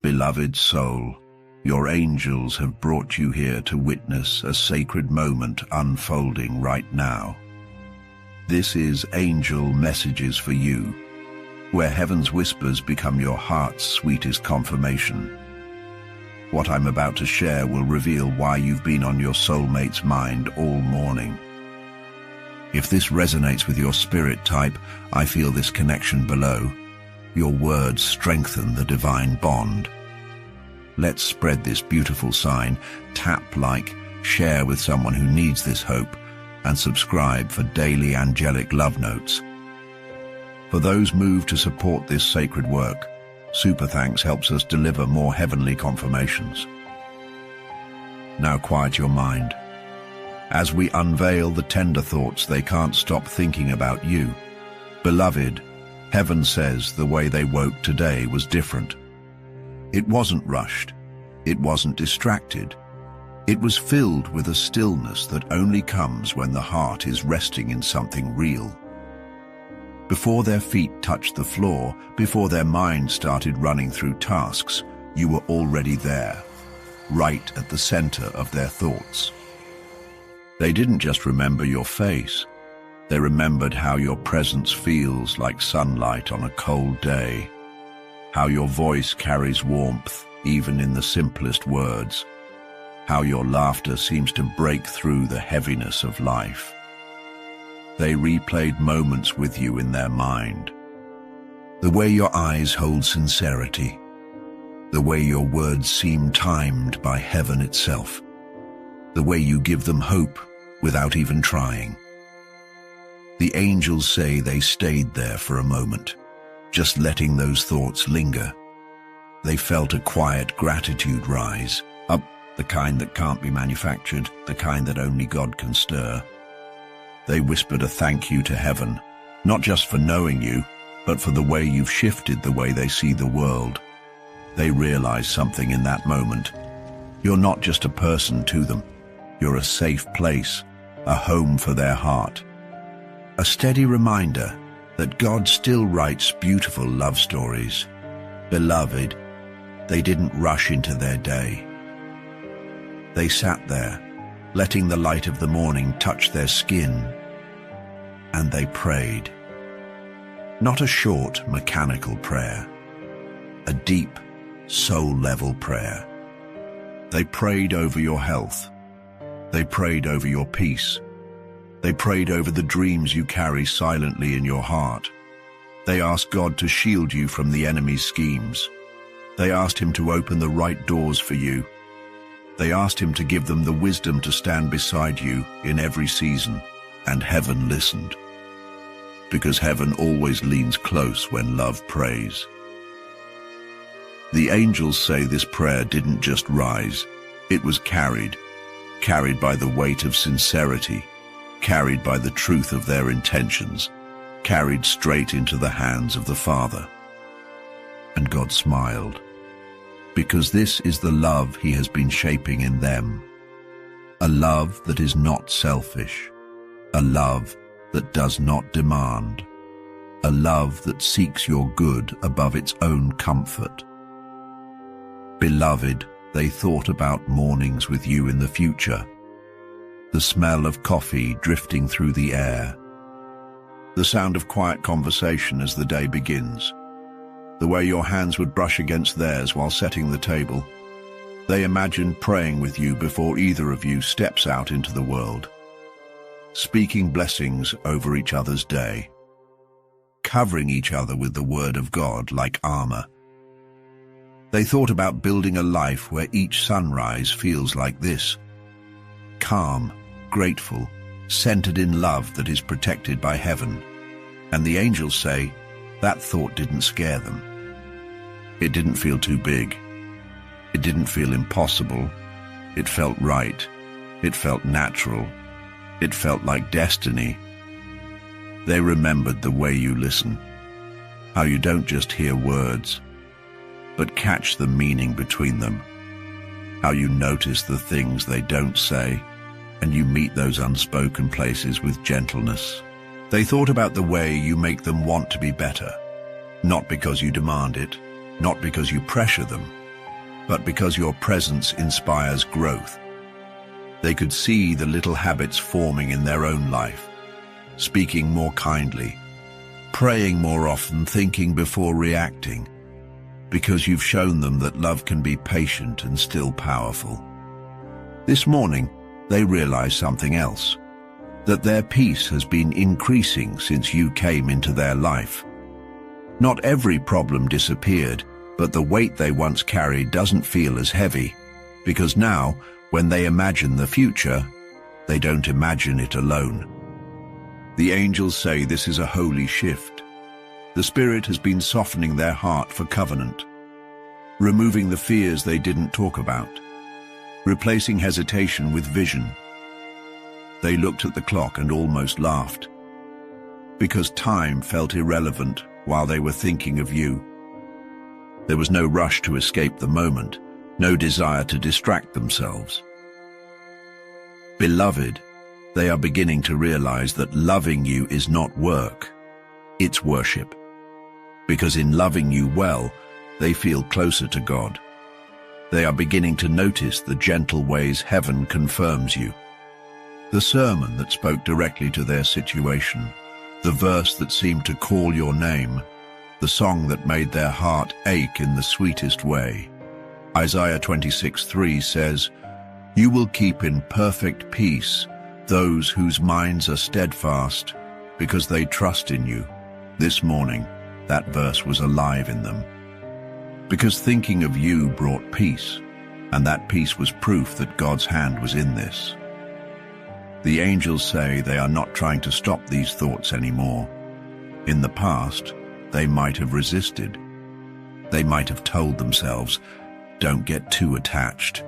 Beloved soul, your angels have brought you here to witness a sacred moment unfolding right now. This is Angel Messages for You, where heaven's whispers become your heart's sweetest confirmation. What I'm about to share will reveal why you've been on your soulmate's mind all morning. If this resonates with your spirit type, I feel this connection below. Your words strengthen the divine bond. Let's spread this beautiful sign. Tap like, share with someone who needs this hope, and subscribe for daily angelic love notes. For those moved to support this sacred work, Super Thanks helps us deliver more heavenly confirmations. Now quiet your mind. As we unveil the tender thoughts they can't stop thinking about you. Beloved, heaven says the way they woke today was different. It wasn't rushed. It wasn't distracted. It was filled with a stillness that only comes when the heart is resting in something real. Before their feet touched the floor, before their minds started running through tasks, you were already there, right at the center of their thoughts. They didn't just remember your face. They remembered how your presence feels like sunlight on a cold day, how your voice carries warmth even in the simplest words, how your laughter seems to break through the heaviness of life. They replayed moments with you in their mind. The way your eyes hold sincerity, the way your words seem timed by heaven itself, the way you give them hope without even trying. The angels say they stayed there for a moment, just letting those thoughts linger. They felt a quiet gratitude rise, up the kind that can't be manufactured, the kind that only God can stir. They whispered a thank you to heaven, not just for knowing you, but for the way you've shifted the way they see the world. They realized something in that moment. You're not just a person to them. You're a safe place, a home for their heart. A steady reminder that God still writes beautiful love stories. Beloved, they didn't rush into their day. They sat there, letting the light of the morning touch their skin, and they prayed. Not a short, mechanical prayer, a deep, soul-level prayer. They prayed over your health. They prayed over your peace. They prayed over the dreams you carry silently in your heart. They asked God to shield you from the enemy's schemes. They asked him to open the right doors for you. They asked him to give them the wisdom to stand beside you in every season, and heaven listened. Because heaven always leans close when love prays. The angels say this prayer didn't just rise, it was carried by the weight of sincerity, carried by the truth of their intentions, carried straight into the hands of the Father. And God smiled, because this is the love he has been shaping in them. A love that is not selfish, a love that does not demand, a love that seeks your good above its own comfort. Beloved, they thought about mornings with you in the future, the smell of coffee drifting through the air, the sound of quiet conversation as the day begins, the way your hands would brush against theirs while setting the table. They imagined praying with you before either of you steps out into the world, speaking blessings over each other's day, covering each other with the word of God like armor. They thought about building a life where each sunrise feels like this, calm, grateful, centered in love that is protected by heaven. And the angels say that thought didn't scare them. It didn't feel too big. It didn't feel impossible. It felt right. It felt natural. It felt like destiny. They remembered the way you listen, how you don't just hear words, but catch the meaning between them, how you notice the things they don't say, and you meet those unspoken places with gentleness. They thought about the way you make them want to be better, not because you demand it, not because you pressure them, but because your presence inspires growth. They could see the little habits forming in their own life, speaking more kindly, praying more often, thinking before reacting, because you've shown them that love can be patient and still powerful. This morning, they realize something else, that their peace has been increasing since you came into their life. Not every problem disappeared, but the weight they once carried doesn't feel as heavy, because now, when they imagine the future, they don't imagine it alone. The angels say this is a holy shift. The Spirit has been softening their heart for covenant, removing the fears they didn't talk about, replacing hesitation with vision. They looked at the clock and almost laughed, because time felt irrelevant while they were thinking of you. There was no rush to escape the moment, no desire to distract themselves. Beloved, they are beginning to realize that loving you is not work, it's worship. Because in loving you well, they feel closer to God. They are beginning to notice the gentle ways heaven confirms you. The sermon that spoke directly to their situation, the verse that seemed to call your name, the song that made their heart ache in the sweetest way. Isaiah 26:3 says, "You will keep in perfect peace those whose minds are steadfast, because they trust in you." This morning, that verse was alive in them. Because thinking of you brought peace, and that peace was proof that God's hand was in this. The angels say they are not trying to stop these thoughts anymore. In the past, they might have resisted. They might have told themselves, "Don't get too attached."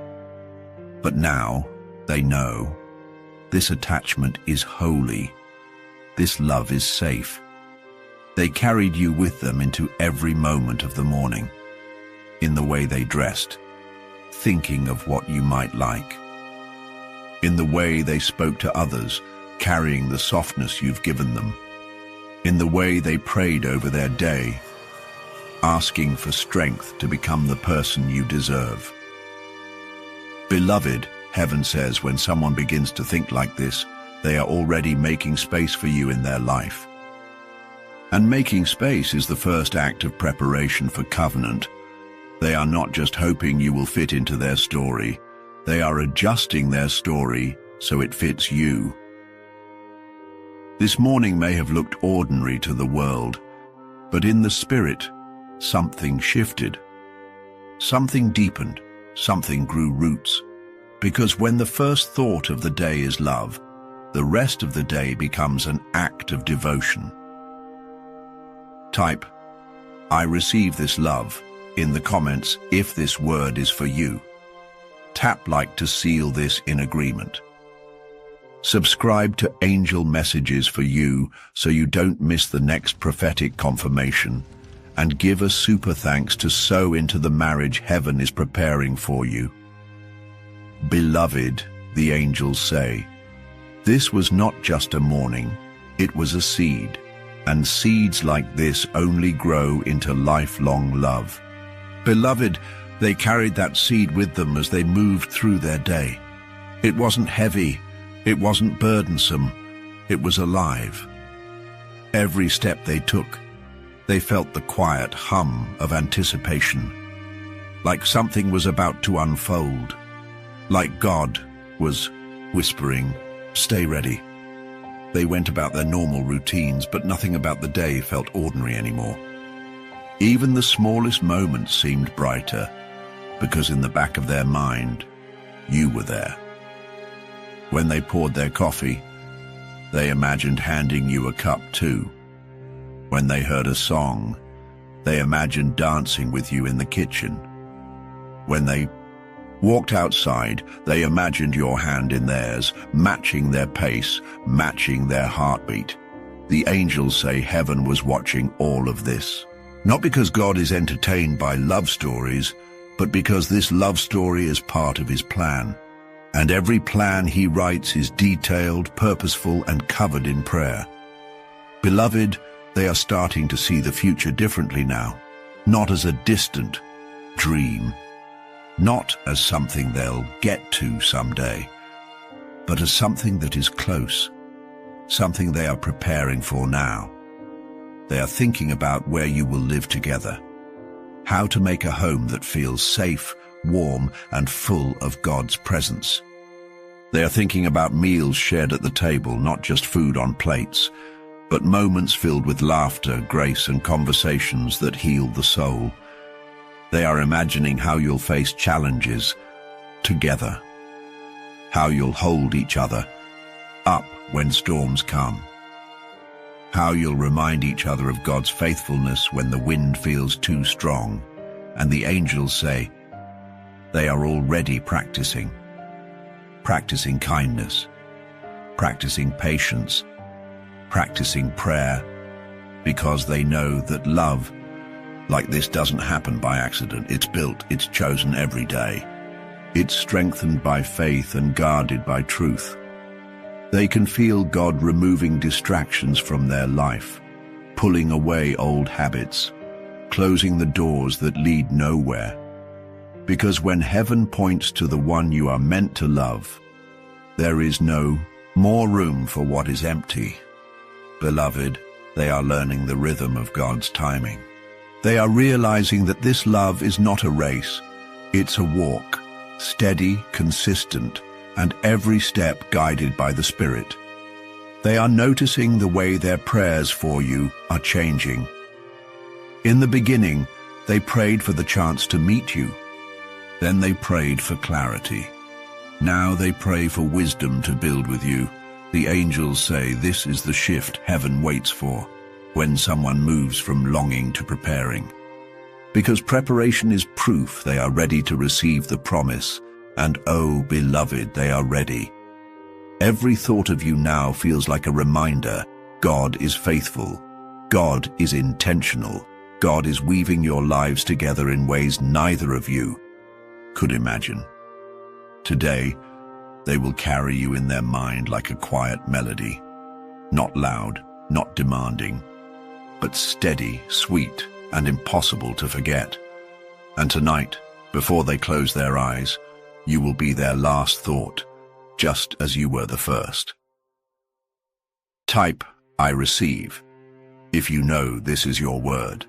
But now, they know, this attachment is holy. This love is safe. They carried you with them into every moment of the morning, in the way they dressed, thinking of what you might like, in the way they spoke to others, carrying the softness you've given them, in the way they prayed over their day, asking for strength to become the person you deserve. Beloved, heaven says when someone begins to think like this, they are already making space for you in their life. And making space is the first act of preparation for covenant. They are not just hoping you will fit into their story. They are adjusting their story so it fits you. This morning may have looked ordinary to the world, but in the Spirit, something shifted. Something deepened, something grew roots. Because when the first thought of the day is love, the rest of the day becomes an act of devotion. Type, "I receive this love," in the comments if this word is for you. Tap like to seal this in agreement. Subscribe to Angel Messages for you so you don't miss the next prophetic confirmation, and give a super thanks to sow into the marriage heaven is preparing for you. Beloved, the angels say, this was not just a morning, it was a seed. And seeds like this only grow into lifelong love. Beloved, they carried that seed with them as they moved through their day. It wasn't heavy, it wasn't burdensome, it was alive. Every step they took, they felt the quiet hum of anticipation, like something was about to unfold, like God was whispering, "Stay ready." They went about their normal routines, but nothing about the day felt ordinary anymore. Even the smallest moments seemed brighter, because in the back of their mind, you were there. When they poured their coffee, they imagined handing you a cup too. When they heard a song, they imagined dancing with you in the kitchen. When they walked outside, they imagined your hand in theirs, matching their pace, matching their heartbeat. The angels say heaven was watching all of this. Not because God is entertained by love stories, but because this love story is part of his plan. And every plan he writes is detailed, purposeful, and covered in prayer. Beloved, they are starting to see the future differently now, not as a distant dream, not as something they'll get to someday, but as something that is close, something they are preparing for now. They are thinking about where you will live together, how to make a home that feels safe, warm, and full of God's presence. They are thinking about meals shared at the table, not just food on plates, but moments filled with laughter, grace, and conversations that heal the soul. They are imagining how you'll face challenges together, how you'll hold each other up when storms come, how you'll remind each other of God's faithfulness when the wind feels too strong. And the angels say, they are already practicing kindness, practicing patience, practicing prayer, because they know that love like this doesn't happen by accident. It's built, it's chosen every day. It's strengthened by faith and guarded by truth. They can feel God removing distractions from their life, pulling away old habits, closing the doors that lead nowhere. Because when heaven points to the one you are meant to love, there is no more room for what is empty. Beloved, they are learning the rhythm of God's timing. They are realizing that this love is not a race, it's a walk, steady, consistent, and every step guided by the Spirit. They are noticing the way their prayers for you are changing. In the beginning, they prayed for the chance to meet you. Then they prayed for clarity. Now they pray for wisdom to build with you. The angels say this is the shift heaven waits for, when someone moves from longing to preparing. Because preparation is proof they are ready to receive the promise, and oh, beloved, they are ready. Every thought of you now feels like a reminder God is faithful, God is intentional, God is weaving your lives together in ways neither of you could imagine. Today, they will carry you in their mind like a quiet melody, not loud, not demanding, but steady, sweet, and impossible to forget. And tonight, before they close their eyes, you will be their last thought, just as you were the first. Type, I receive, if you know this is your word.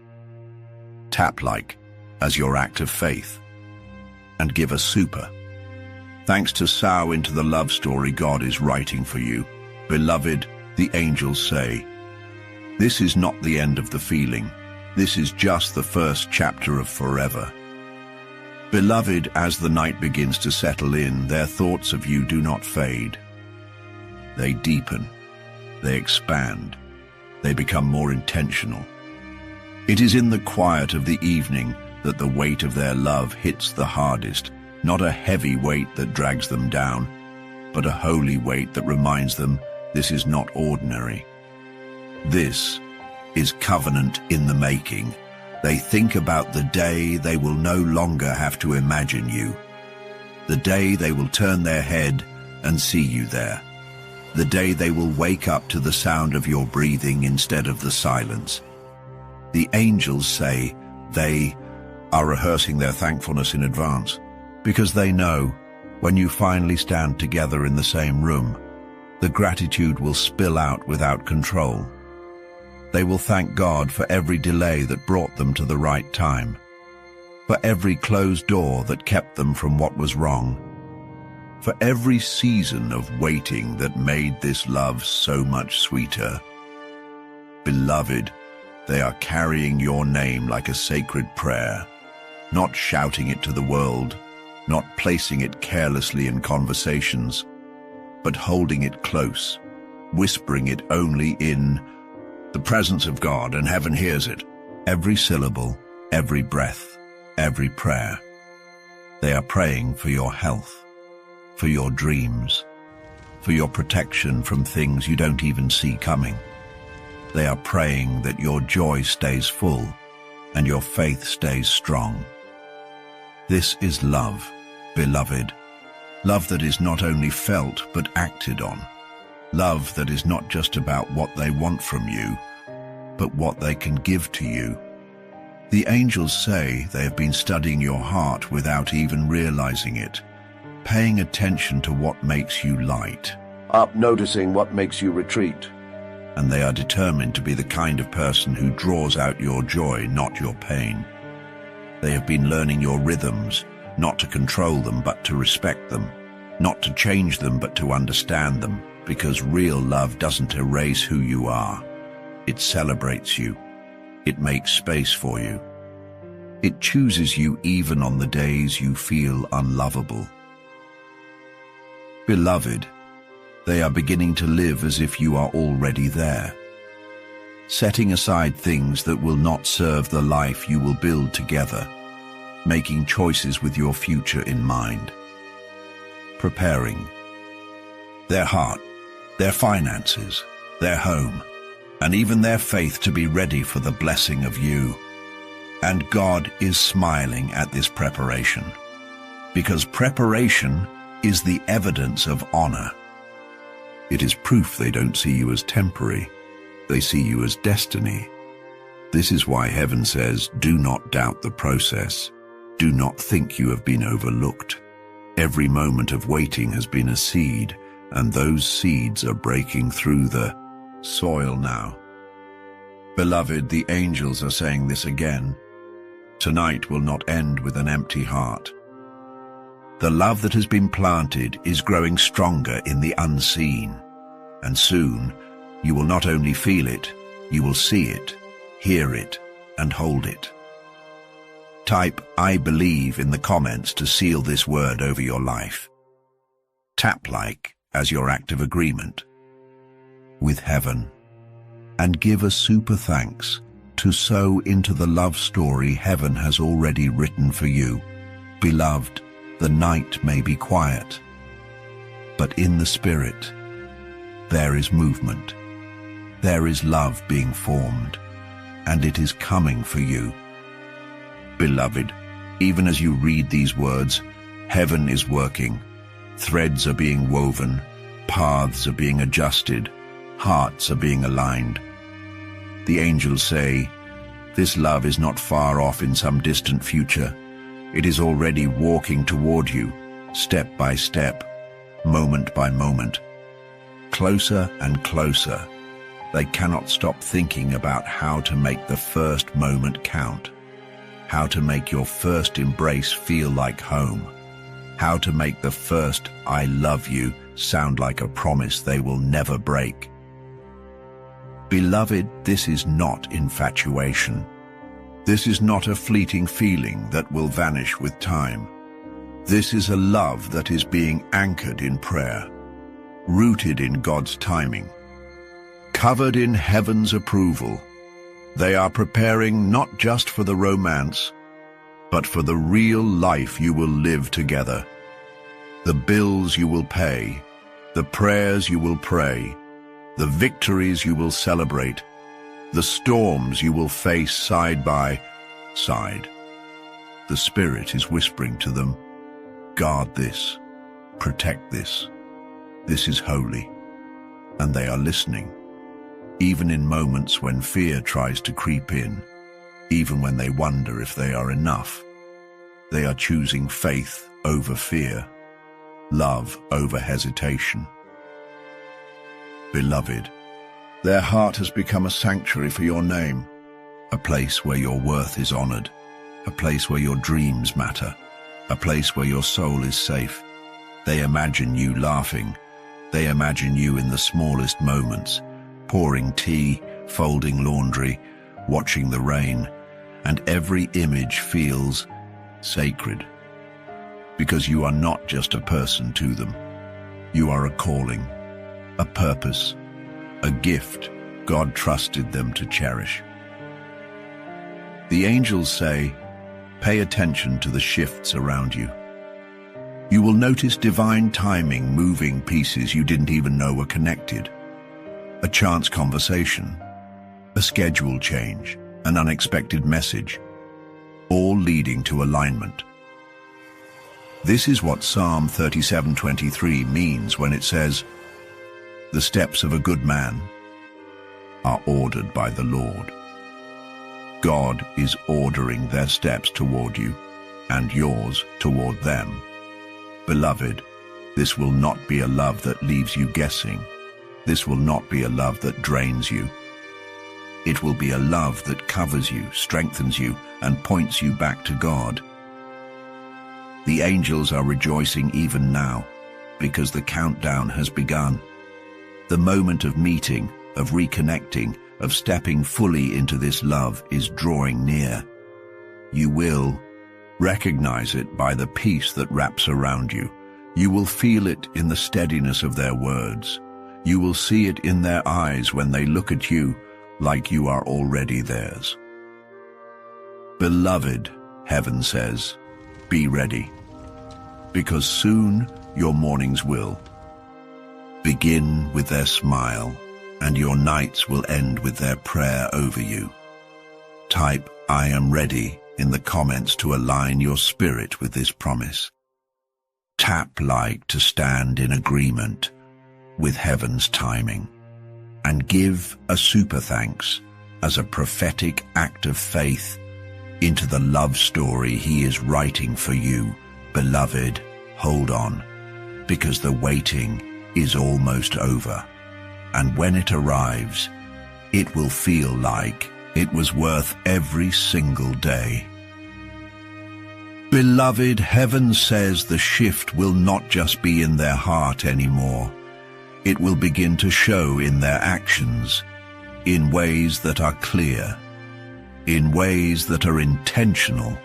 Tap like as your act of faith. And give a super. Thanks to sow into the love story God is writing for you. Beloved, the angels say, this is not the end of the feeling. This is just the first chapter of forever. Beloved, as the night begins to settle in, their thoughts of you do not fade. They deepen, they expand, they become more intentional. It is in the quiet of the evening that the weight of their love hits the hardest, not a heavy weight that drags them down, but a holy weight that reminds them this is not ordinary. This is covenant in the making. They think about the day they will no longer have to imagine you, the day they will turn their head and see you there, the day they will wake up to the sound of your breathing instead of the silence. The angels say they are rehearsing their thankfulness in advance, because they know when you finally stand together in the same room, the gratitude will spill out without control. They will thank God for every delay that brought them to the right time, for every closed door that kept them from what was wrong, for every season of waiting that made this love so much sweeter. Beloved, they are carrying your name like a sacred prayer, not shouting it to the world, not placing it carelessly in conversations, but holding it close, whispering it only in the presence of God, and heaven hears it. Every syllable, every breath, every prayer. They are praying for your health, for your dreams, for your protection from things you don't even see coming. They are praying that your joy stays full and your faith stays strong. This is love, beloved. Love that is not only felt but acted on. Love that is not just about what they want from you, but what they can give to you. The angels say they have been studying your heart without even realizing it, paying attention to what makes you light up, noticing what makes you retreat. And they are determined to be the kind of person who draws out your joy, not your pain. They have been learning your rhythms, not to control them, but to respect them, not to change them, but to understand them, because real love doesn't erase who you are. It celebrates you. It makes space for you. It chooses you even on the days you feel unlovable. Beloved, they are beginning to live as if you are already there, setting aside things that will not serve the life you will build together, making choices with your future in mind, preparing their heart, their finances, their home, and even their faith to be ready for the blessing of you. And God is smiling at this preparation, because preparation is the evidence of honor. It is proof they don't see you as temporary. They see you as destiny. This is why heaven says, do not doubt the process. Do not think you have been overlooked. Every moment of waiting has been a seed, and those seeds are breaking through the soil now. Beloved, the angels are saying this again. Tonight will not end with an empty heart. The love that has been planted is growing stronger in the unseen, and soon you will not only feel it, you will see it, hear it, and hold it. Type "I believe" in the comments to seal this word over your life. Tap "like" as your act of agreement with heaven, and give a super thanks to sow into the love story heaven has already written for you. Beloved, the night may be quiet, but in the spirit, there is movement. There is love being formed, and it is coming for you. Beloved, even as you read these words, heaven is working. Threads are being woven, paths are being adjusted, hearts are being aligned. The angels say, this love is not far off in some distant future. It is already walking toward you, step by step, moment by moment. Closer and closer. They cannot stop thinking about how to make the first moment count, how to make your first embrace feel like home, how to make the first "I love you" sound like a promise they will never break. Beloved, this is not infatuation. This is not a fleeting feeling that will vanish with time. This is a love that is being anchored in prayer, rooted in God's timing, covered in heaven's approval. They are preparing not just for the romance, but for the real life you will live together. The bills you will pay, the prayers you will pray, the victories you will celebrate, the storms you will face side by side. The Spirit is whispering to them, guard this, protect this. This is holy. And they are listening, even in moments when fear tries to creep in, even when they wonder if they are enough. They are choosing faith over fear, love over hesitation. Beloved, their heart has become a sanctuary for your name, a place where your worth is honored, a place where your dreams matter, a place where your soul is safe. They imagine you laughing. They imagine you in the smallest moments, pouring tea, folding laundry, watching the rain, and every image feels sacred. Because you are not just a person to them. You are a calling, a purpose, a gift God trusted them to cherish. The angels say, pay attention to the shifts around you. You will notice divine timing moving pieces you didn't even know were connected. A chance conversation, a schedule change, an unexpected message, all leading to alignment. This is what Psalm 37:23 means when it says, the steps of a good man are ordered by the Lord. God is ordering their steps toward you, and yours toward them. Beloved, this will not be a love that leaves you guessing. This will not be a love that drains you. It will be a love that covers you, strengthens you, and points you back to God. The angels are rejoicing even now, because the countdown has begun. The moment of meeting, of reconnecting, of stepping fully into this love is drawing near. You will recognize it by the peace that wraps around you. You will feel it in the steadiness of their words. You will see it in their eyes when they look at you like you are already theirs. Beloved, heaven says, be ready, because soon your mornings will begin with their smile, and your nights will end with their prayer over you. Type "I am ready" in the comments to align your spirit with this promise. Tap like to stand in agreement with heaven's timing, and give a super thanks as a prophetic act of faith into the love story he is writing for you. Beloved, hold on, because the waiting is almost over, and when it arrives, it will feel like it was worth every single day. Beloved, heaven says the shift will not just be in their heart anymore. It will begin to show in their actions, in ways that are clear, in ways that are intentional,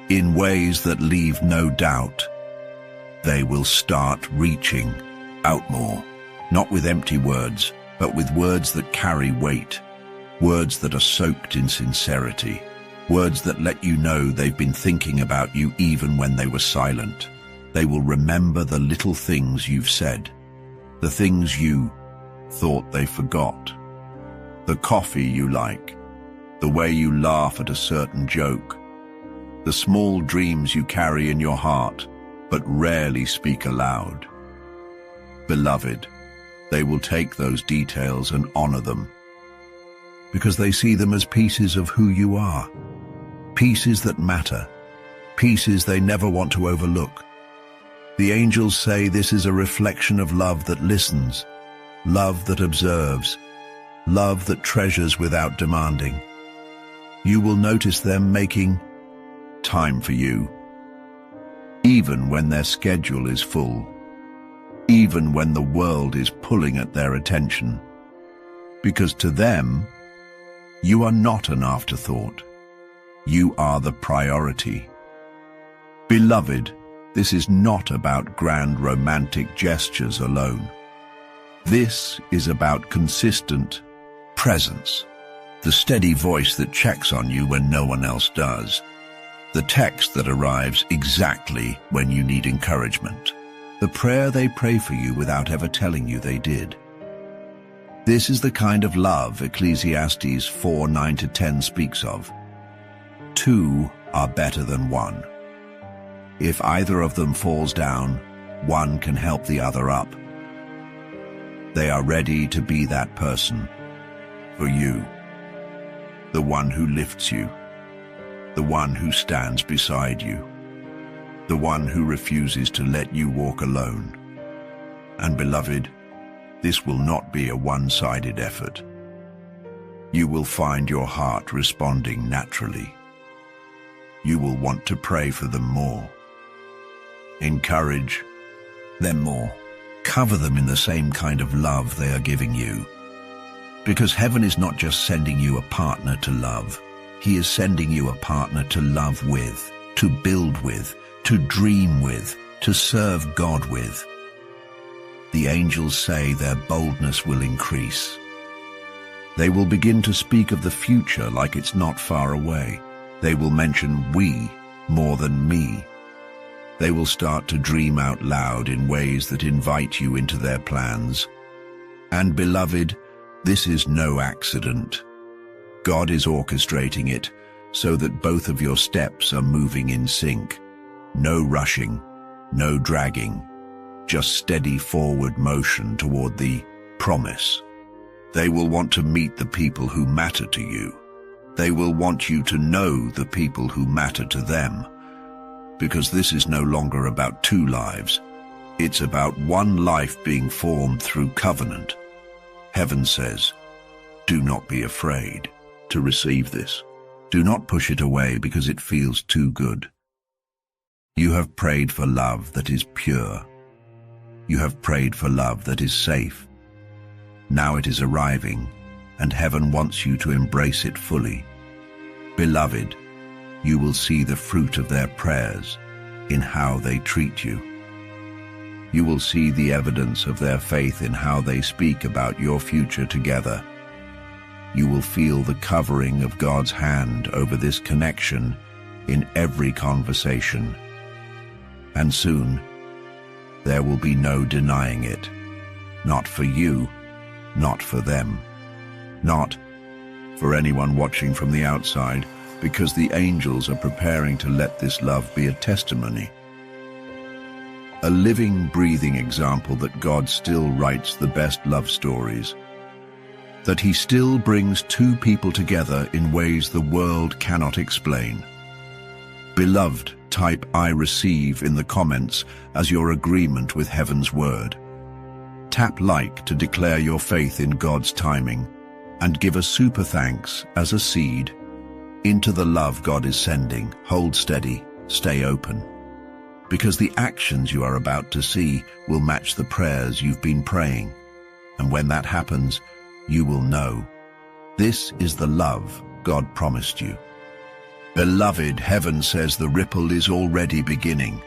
in ways that leave no doubt. They will start reaching out more, not with empty words, but with words that carry weight, words that are soaked in sincerity, words that let you know they've been thinking about you even when they were silent. They will remember the little things you've said, the things you thought they forgot, the coffee you like, the way you laugh at a certain joke, the small dreams you carry in your heart but rarely speak aloud. Beloved, they will take those details and honor them, because they see them as pieces of who you are, pieces that matter, pieces they never want to overlook. The angels say this is a reflection of love that listens, love that observes, love that treasures without demanding. You will notice them making time for you, even when their schedule is full, even when the world is pulling at their attention, because to them, you are not an afterthought. You are the priority. Beloved, this is not about grand romantic gestures alone. This is about consistent presence, the steady voice that checks on you when no one else does, the text that arrives exactly when you need encouragement, the prayer they pray for you without ever telling you they did. This is the kind of love Ecclesiastes 4:9-10 speaks of. Two are better than one. If either of them falls down, one can help the other up. They are ready to be that person for you, the one who lifts you, the one who stands beside you, the one who refuses to let you walk alone. And beloved, this will not be a one-sided effort. You will find your heart responding naturally. You will want to pray for them more, encourage them more, cover them in the same kind of love they are giving you. Because heaven is not just sending you a partner to love, he is sending you a partner to love with, to build with, to dream with, to serve God with. The angels say their boldness will increase. They will begin to speak of the future like it's not far away. They will mention we more than me. They will start to dream out loud in ways that invite you into their plans. And beloved, this is no accident. God is orchestrating it so that both of your steps are moving in sync. No rushing, no dragging, just steady forward motion toward the promise. They will want to meet the people who matter to you, They will want you to know the people who matter to them, because this is no longer about two lives. It's about one life being formed through covenant. Heaven says, do not be afraid to receive this. Do not push it away because it feels too good. You have prayed for love that is pure. You have prayed for love that is safe. Now it is arriving, and heaven wants you to embrace it fully. Beloved, you will see the fruit of their prayers in how they treat you. You will see the evidence of their faith in how they speak about your future together. You will feel the covering of God's hand over this connection in every conversation. And soon, there will be no denying it. Not for you, not for them, not for anyone watching from the outside, because the angels are preparing to let this love be a testimony. A living, breathing example that God still writes the best love stories. That he still brings two people together in ways the world cannot explain. Beloved, type I receive in the comments as your agreement with heaven's word. Tap like to declare your faith in God's timing, and give a super thanks as a seed into the love God is sending. Hold steady, stay open, because the actions you are about to see will match the prayers you've been praying. And when that happens, you will know this is the love God promised you. Beloved, heaven says the ripple is already beginning.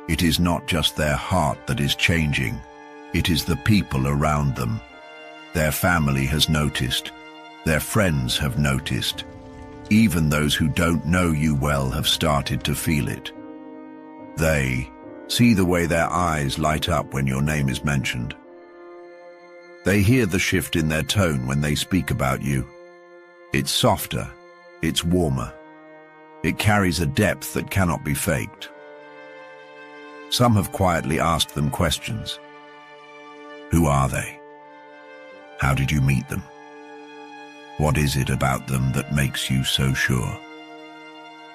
It is not just their heart that is changing. It is the people around them. Their family has noticed. Their friends have noticed. Even those who don't know you well have started to feel it. They see the way their eyes light up when your name is mentioned. They hear the shift in their tone when they speak about you. It's softer, it's warmer. It carries a depth that cannot be faked. Some have quietly asked them questions. Who are they? How did you meet them? What is it about them that makes you so sure?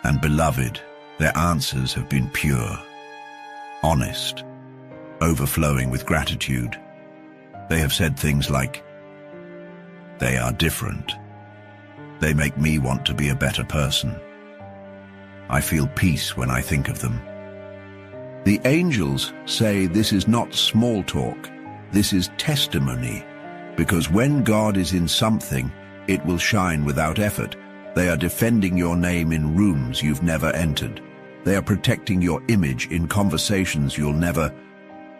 And beloved, their answers have been pure, honest, overflowing with gratitude. They have said things like, they are different. They make me want to be a better person. I feel peace when I think of them. The angels say this is not small talk. This is testimony, because when God is in something, it will shine without effort. They are defending your name in rooms you've never entered. They are protecting your image in conversations you'll never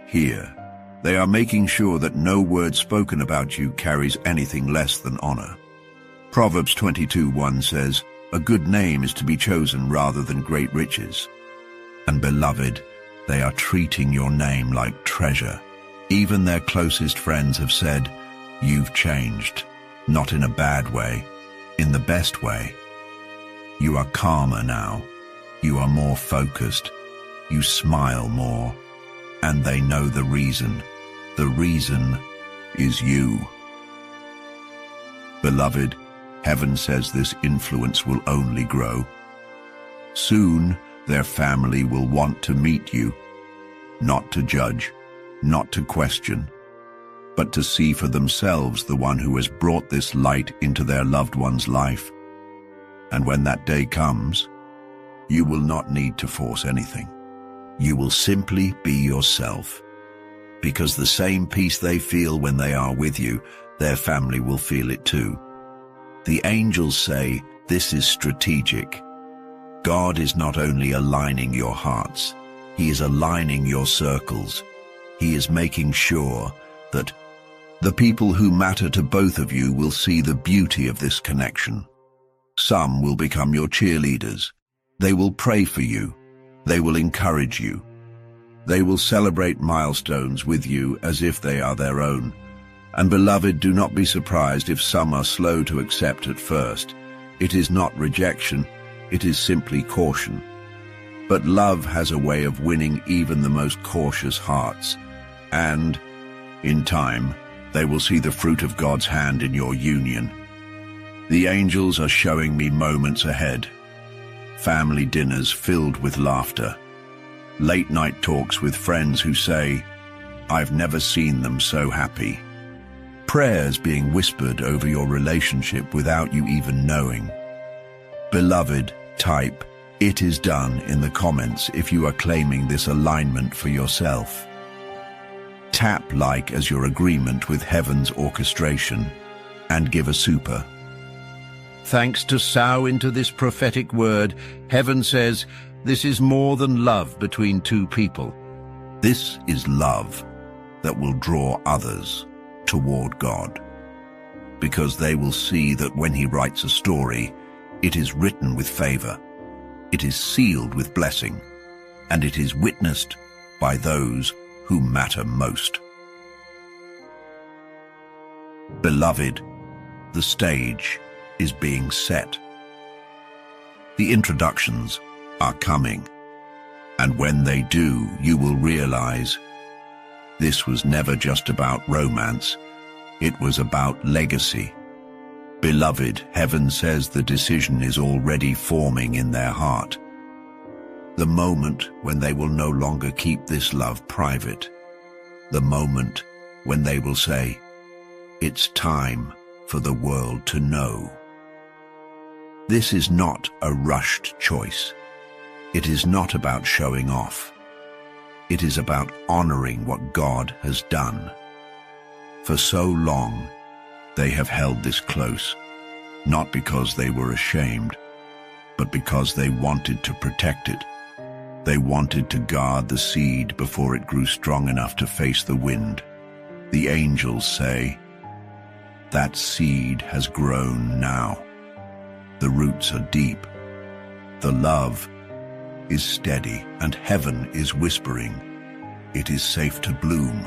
hear. They are making sure that no word spoken about you carries anything less than honor. Proverbs 22:1 says, a good name is to be chosen rather than great riches. And beloved, they are treating your name like treasure. Even their closest friends have said, you've changed, not in a bad way, in the best way. You are calmer now. You are more focused. You smile more. And they know the reason. The reason is you. Beloved, heaven says this influence will only grow. Soon, their family will want to meet you, not to judge, not to question, but to see for themselves the one who has brought this light into their loved one's life. And when that day comes, you will not need to force anything. You will simply be yourself, because the same peace they feel when they are with you, their family will feel it too. The angels say this is strategic. God is not only aligning your hearts, he is aligning your circles. He is making sure that the people who matter to both of you will see the beauty of this connection. Some will become your cheerleaders. They will pray for you. They will encourage you. They will celebrate milestones with you as if they are their own. And beloved, do not be surprised if some are slow to accept at first. It is not rejection, it is simply caution. But love has a way of winning even the most cautious hearts. And, in time, they will see the fruit of God's hand in your union. The angels are showing me moments ahead. Family dinners filled with laughter. Late-night talks with friends who say, "I've never seen them so happy." Prayers being whispered over your relationship without you even knowing. Beloved, type, "It is done" in the comments if you are claiming this alignment for yourself. Tap like as your agreement with heaven's orchestration, and give a super. Thanks to sow into this prophetic word, heaven says, this is more than love between two people. This is love that will draw others toward God, because they will see that when he writes a story, it is written with favor, it is sealed with blessing, and it is witnessed by those who matter most. Beloved, the stage is being set. The introductions are coming, and when they do, you will realize this was never just about romance, it was about legacy. Beloved, heaven says the decision is already forming in their heart. The moment when they will no longer keep this love private. The moment when they will say, "It's time for the world to know." This is not a rushed choice. It is not about showing off. It is about honoring what God has done. For so long, they have held this close, not because they were ashamed, but because they wanted to protect it. They wanted to guard the seed before it grew strong enough to face the wind. The angels say, that seed has grown now. The roots are deep. The love is steady, and heaven is whispering, it is safe to bloom.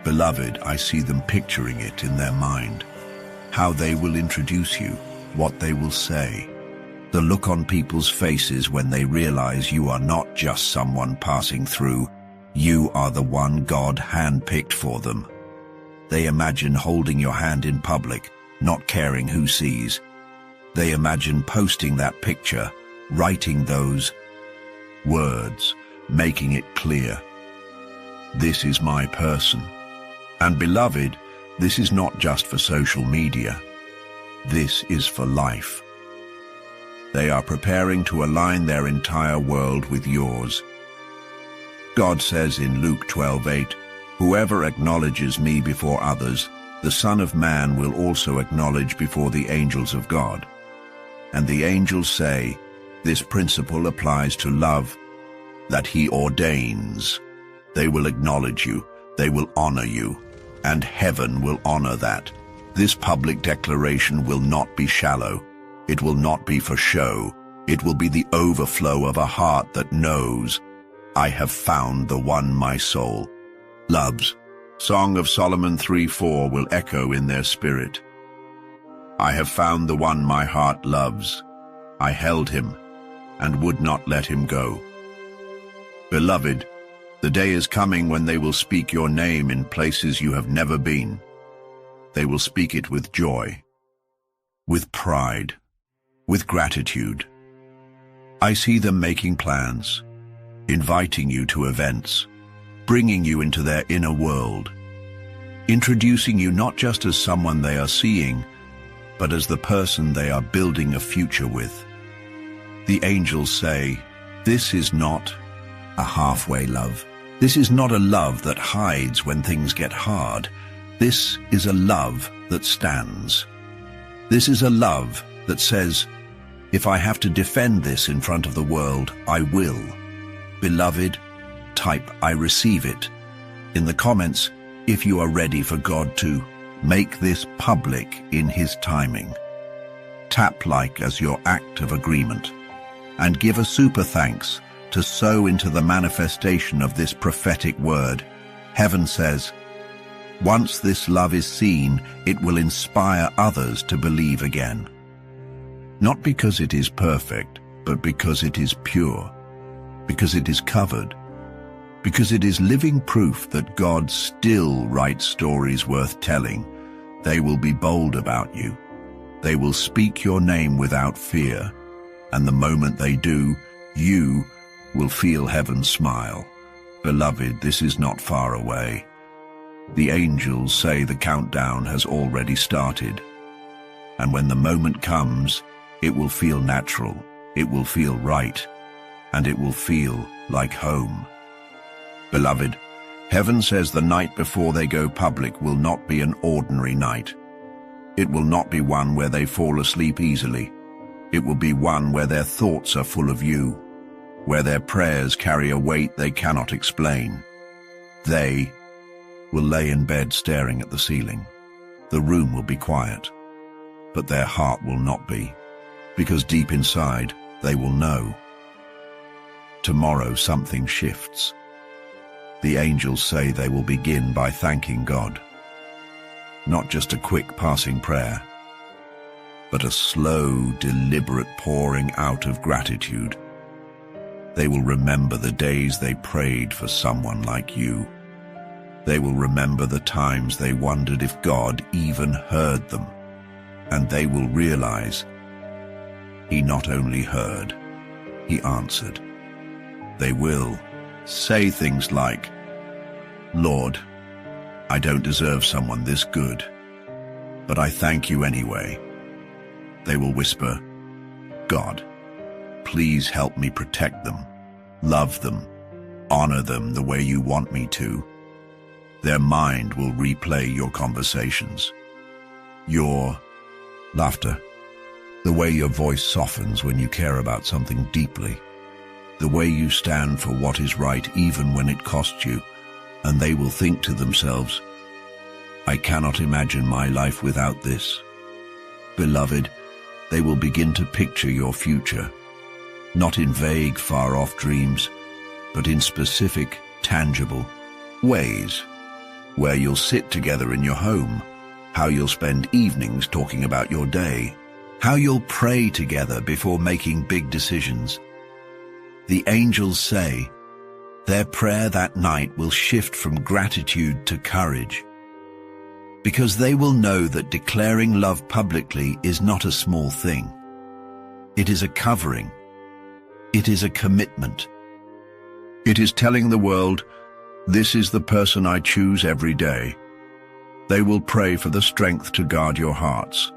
Beloved, I see them picturing it in their mind. How they will introduce you, what they will say. The look on people's faces when they realize you are not just someone passing through, you are the one God handpicked for them. They imagine holding your hand in public, not caring who sees. They imagine posting that picture, writing those words, making it clear. This is my person. And beloved, this is not just for social media. This is for life. They are preparing to align their entire world with yours. God says in Luke 12:8, "Whoever acknowledges me before others, the Son of Man will also acknowledge before the angels of God." And the angels say, this principle applies to love, that he ordains. They will acknowledge you, they will honor you, and heaven will honor that. This public declaration will not be shallow. It will not be for show. It will be the overflow of a heart that knows, I have found the one my soul loves. Song of Solomon 3:4 will echo in their spirit. I have found the one my heart loves. I held him and would not let him go. Beloved, the day is coming when they will speak your name in places you have never been. They will speak it with joy, with pride, with gratitude. I see them making plans, inviting you to events, bringing you into their inner world, introducing you not just as someone they are seeing, but as the person they are building a future with. The angels say, this is not a halfway love. This is not a love that hides when things get hard. This is a love that stands. This is a love that says, if I have to defend this in front of the world, I will. Beloved, type I receive it in the comments if you are ready for God to make this public in his timing. Tap like as your act of agreement, and give a super thanks to sow into the manifestation of this prophetic word. Heaven says, once this love is seen, it will inspire others to believe again. Not because it is perfect, but because it is pure, because it is covered, because it is living proof that God still writes stories worth telling. They will be bold about you. They will speak your name without fear, and the moment they do, you will feel heaven smile. Beloved, this is not far away. The angels say the countdown has already started. And when the moment comes, it will feel natural, it will feel right, and it will feel like home. Beloved, heaven says the night before they go public will not be an ordinary night. It will not be one where they fall asleep easily. It will be one where their thoughts are full of you, where their prayers carry a weight they cannot explain. They will lay in bed staring at the ceiling. The room will be quiet, but their heart will not be, because deep inside they will know. Tomorrow something shifts. The angels say they will begin by thanking God. Not just a quick passing prayer, but a slow, deliberate pouring out of gratitude. They will remember the days they prayed for someone like you. They will remember the times they wondered if God even heard them. And they will realize He not only heard, He answered. They will say things like, Lord, I don't deserve someone this good, but I thank you anyway. They will whisper, God, please help me protect them, love them, honor them the way you want me to. Their mind will replay your conversations, your laughter, the way your voice softens when you care about something deeply, the way you stand for what is right even when it costs you. And they will think to themselves, I cannot imagine my life without this. Beloved, they will begin to picture your future, not in vague, far-off dreams, but in specific, tangible ways, where you'll sit together in your home, how you'll spend evenings talking about your day, how you'll pray together before making big decisions. The angels say, their prayer that night will shift from gratitude to courage, because they will know that declaring love publicly is not a small thing. It is a covering. It is a commitment. It is telling the world, this is the person I choose every day. They will pray for the strength to guard your hearts,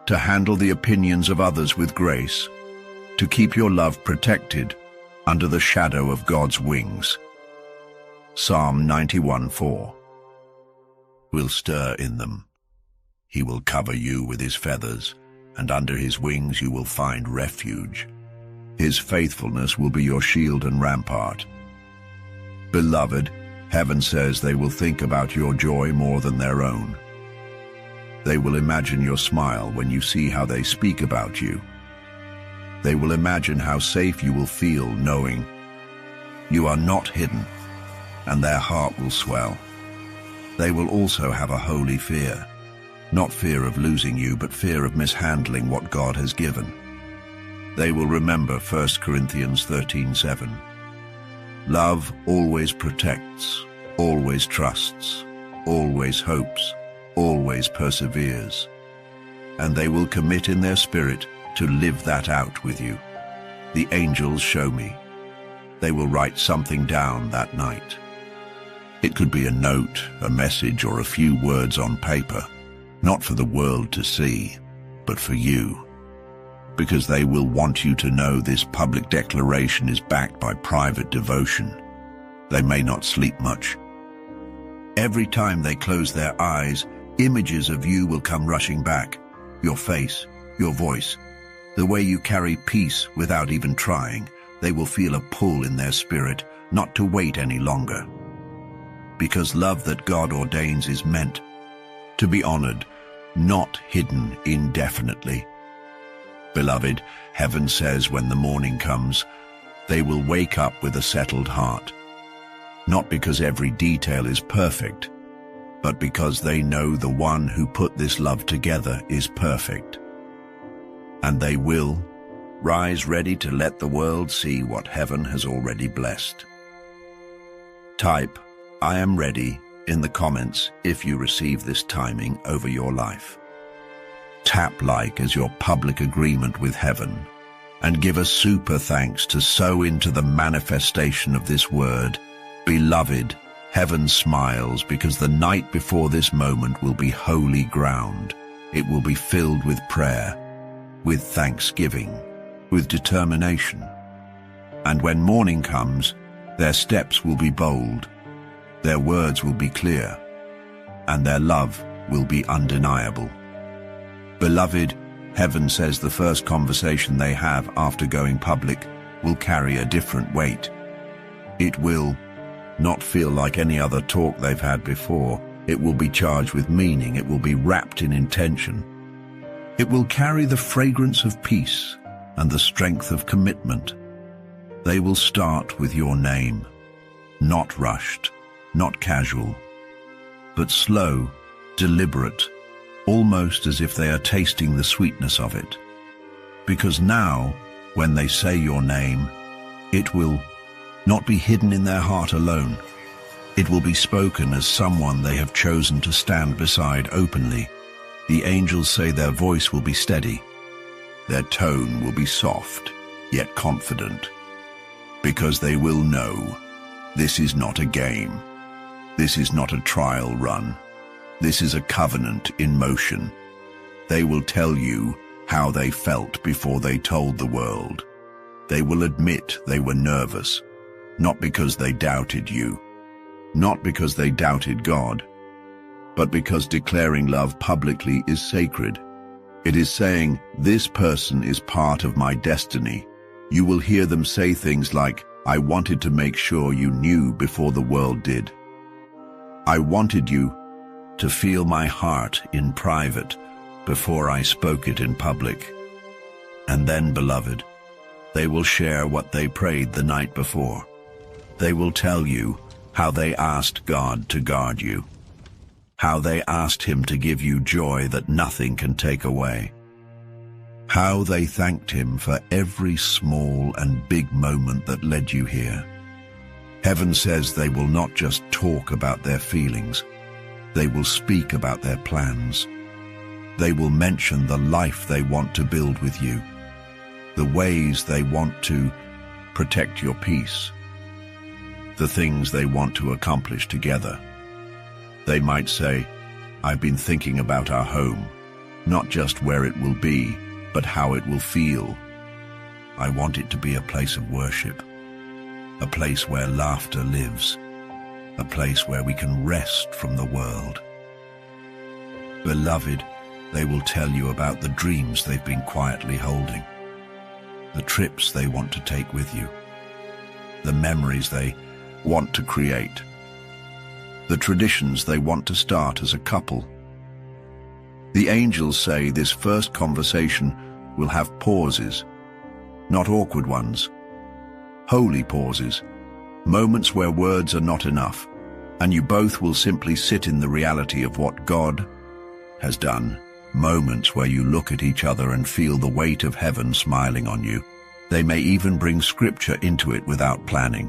to handle the opinions of others with grace, to keep your love protected under the shadow of God's wings. Psalm 91:4. Will stir in them. He will cover you with his feathers, and under his wings you will find refuge. His faithfulness will be your shield and rampart. Beloved, heaven says they will think about your joy more than their own. They will imagine your smile when you see how they speak about you. They will imagine how safe you will feel knowing you are not hidden, and their heart will swell. They will also have a holy fear, not fear of losing you, but fear of mishandling what God has given. They will remember 1 Corinthians 13:7. Love always protects, always trusts, always hopes, always perseveres. And they will commit in their spirit to live that out with you. The angels show me. They will write something down that night. It could be a note, a message, or a few words on paper, not for the world to see, but for you. Because they will want you to know this public declaration is backed by private devotion. They may not sleep much. Every time they close their eyes, images of you will come rushing back. Your face, your voice, the way you carry peace without even trying. They will feel a pull in their spirit, not to wait any longer. Because love that God ordains is meant to be honored, not hidden indefinitely. Beloved, heaven says when the morning comes, they will wake up with a settled heart. Not because every detail is perfect, but because they know the one who put this love together is perfect. And they will rise ready to let the world see what heaven has already blessed. Type, I am ready, in the comments if you receive this timing over your life. tap like as your public agreement with heaven, and give a super thanks to sow into the manifestation of this word. Beloved, heaven smiles because the night before this moment will be holy ground. It will be filled with prayer, with thanksgiving, with determination. And when morning comes, their steps will be bold, their words will be clear, and their love will be undeniable. Beloved, heaven says the first conversation they have after going public will carry a different weight. It will not feel like any other talk they've had before. It will be charged with meaning. It will be wrapped in intention. It will carry the fragrance of peace and the strength of commitment. They will start with your name, not rushed, not casual, but slow, deliberate, almost as if they are tasting the sweetness of it. Because now, when they say your name, it will not be hidden in their heart alone. It will be spoken as someone they have chosen to stand beside openly. The angels say their voice will be steady. Their tone will be soft, yet confident. Because they will know, this is not a game. This is not a trial run. This is a covenant in motion. They will tell you how they felt before they told the world. They will admit they were nervous, not because they doubted you, not because they doubted God, but because declaring love publicly is sacred. It is saying, this person is part of my destiny. You will hear them say things like, I wanted to make sure you knew before the world did. I wanted you to feel my heart in private before I spoke it in public. And then, beloved, they will share what they prayed the night before. They will tell you how they asked God to guard you, how they asked Him to give you joy that nothing can take away, how they thanked Him for every small and big moment that led you here. Heaven says they will not just talk about their feelings, they will speak about their plans. They will mention the life they want to build with you, the ways they want to protect your peace, the things they want to accomplish together. They might say, I've been thinking about our home, not just where it will be, but how it will feel. I want it to be a place of worship, a place where laughter lives, a place where we can rest from the world. Beloved, they will tell you about the dreams they've been quietly holding, the trips they want to take with you, the memories they want to create, the traditions they want to start as a couple. The angels say this first conversation will have pauses, not awkward ones, holy pauses, moments where words are not enough, and you both will simply sit in the reality of what God has done, moments where you look at each other and feel the weight of heaven smiling on you. They may even bring scripture into it without planning,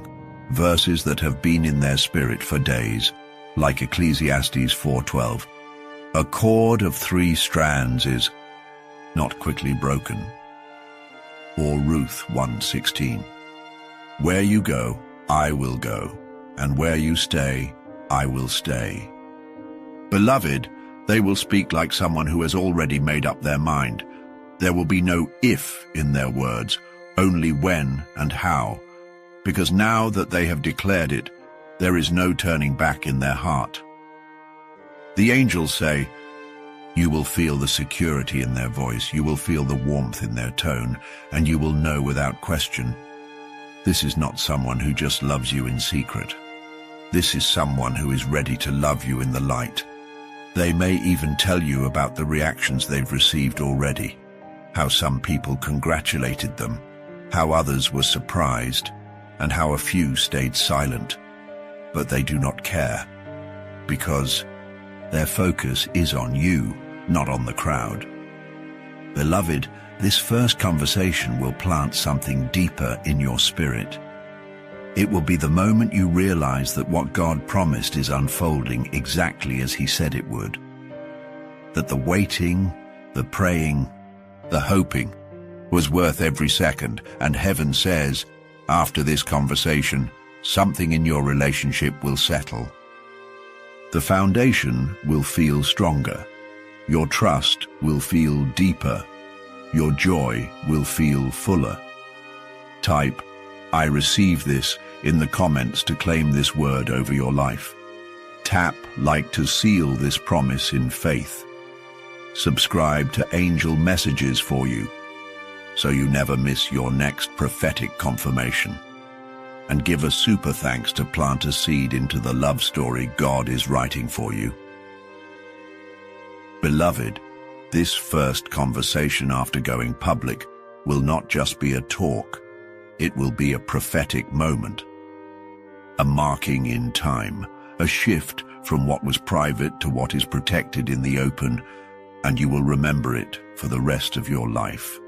verses that have been in their spirit for days, like Ecclesiastes 4:12. A cord of 3 strands is not quickly broken. Or Ruth 1:16. Where you go, I will go, and where you stay, I will stay. Beloved, they will speak like someone who has already made up their mind. There will be no if in their words, only when and how, because now that they have declared it, there is no turning back in their heart. The angels say, you will feel the security in their voice, you will feel the warmth in their tone, and you will know without question, this is not someone who just loves you in secret. This is someone who is ready to love you in the light. They may even tell you about the reactions they've received already, how some people congratulated them, how others were surprised, and how a few stayed silent. But they do not care, because their focus is on you, not on the crowd. Beloved, this first conversation will plant something deeper in your spirit. It will be the moment you realize that what God promised is unfolding exactly as He said it would. That the waiting, The praying, the hoping, was worth every second, and heaven says, after this conversation, something in your relationship will settle. The foundation will feel stronger. Your trust will feel deeper. Your joy will feel fuller. Type, "I receive this," in the comments to claim this word over your life. Tap like to seal this promise in faith. Subscribe to Angel Messages for you, so you never miss your next prophetic confirmation. And give a super thanks to plant a seed into the love story God is writing for you. Beloved, this first conversation after going public will not just be a talk. It will be a prophetic moment. A marking in time, a shift from what was private to what is protected in the open, and you will remember it for the rest of your life.